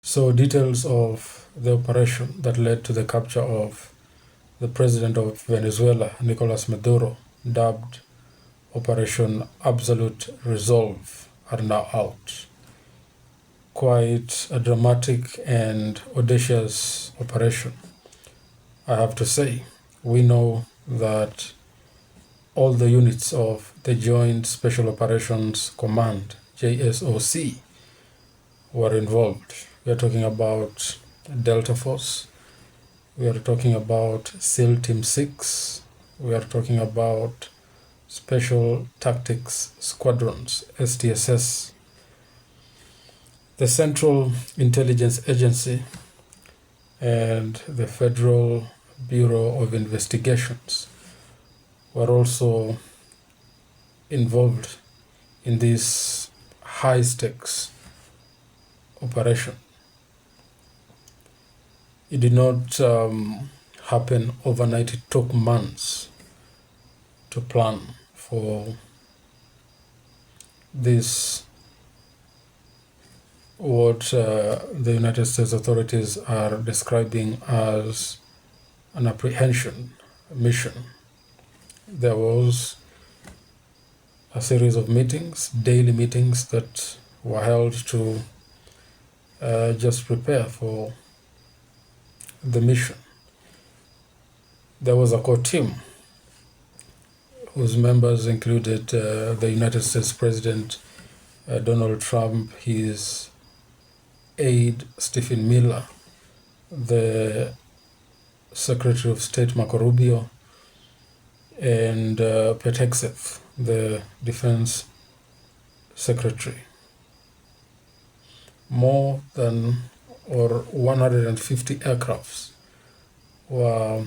So details of the operation that led to the capture of the president of Venezuela, Nikolas Maduro, dubbed Operation Absolute Resolve, are now out. Quite a dramatic and audacious operation, I have to say. We know that all the units of the Joint Special Operations Command, JSOC, were involved. We are talking about Delta Force, we are talking about SEAL Team 6, we are talking about Special Tactics Squadrons, STSS, the Central Intelligence Agency, and the Federal Bureau of Investigations were also involved in this high-stakes operation. It did not happen overnight. It took months to plan for this, what the United States authorities are describing as an apprehension mission. There was a series of meetings, daily meetings, that were held to just prepare for the mission. There was a core team whose members included the United States President Donald Trump, his aide Stephen Miller, the Secretary of State Marco Rubio, and Pete Hegseth, the Defense Secretary. More than 150 aircrafts were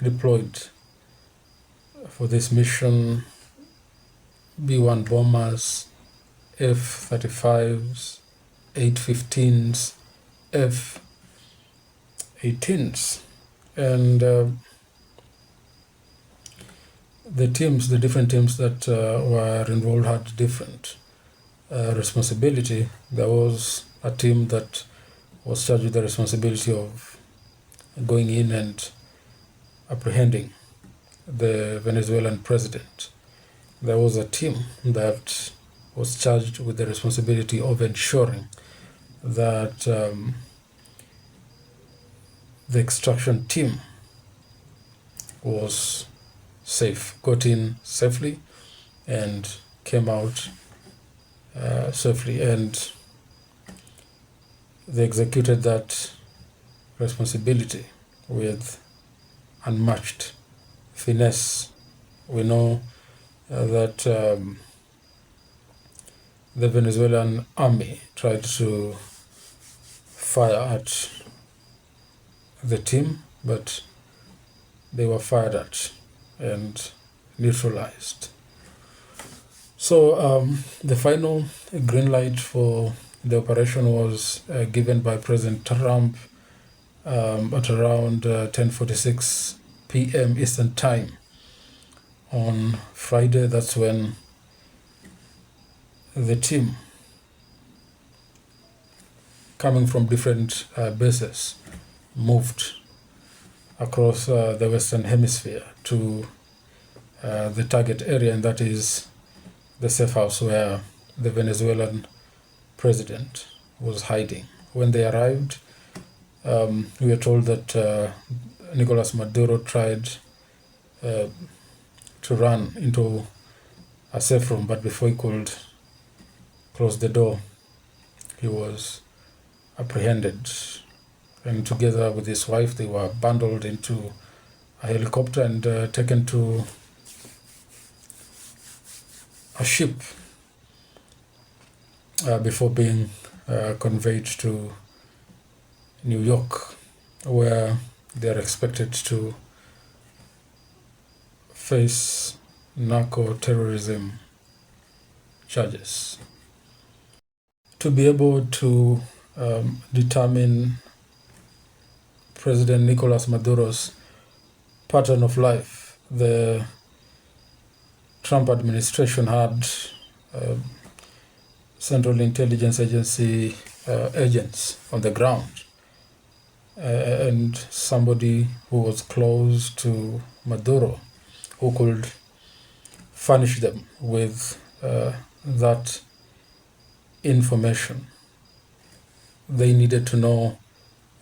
deployed for this mission: B-1 bombers, F-35s, 8-15s, F-18s, and the different teams that were involved had different responsibility. There was a team that was charged with the responsibility of going in and apprehending the Venezuelan president. There was a team that was charged with the responsibility of ensuring that the extraction team was safe, got in safely, and came out safely, and they executed that responsibility with unmatched finesse. We know that the Venezuelan army tried to fire at the team, but they were fired at and neutralized. So the final green light for the operation was given by President Trump at around 10:46 p.m. Eastern Time on Friday. That's when the team, coming from different bases, moved across the Western Hemisphere to the target area, and that is the safe house where the Venezuelan president was hiding. When they arrived, we were told that Nikolas Maduro tried to run into a safe room, but before he could close the door, he was apprehended. And together with his wife, they were bundled into a helicopter and taken to a ship before being conveyed to New York, where they are expected to face narco-terrorism charges. To be able to determine President Nicolas Maduro's pattern of life, the Trump administration had Central Intelligence Agency agents on the ground, and somebody who was close to Maduro, who could furnish them with that information. They needed to know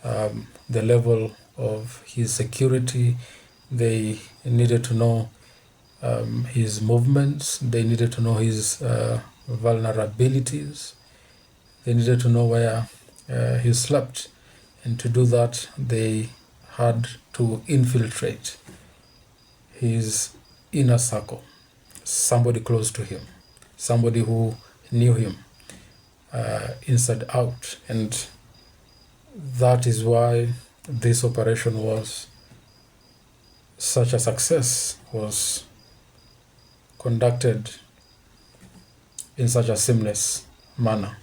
the level of his security. They needed to know his movements. They needed to know his vulnerabilities. They needed to know where he slept. And to do that, they had to infiltrate his inner circle, somebody close to him, somebody who knew him inside out. And that is why this operation was such a success, was conducted in such a seamless manner.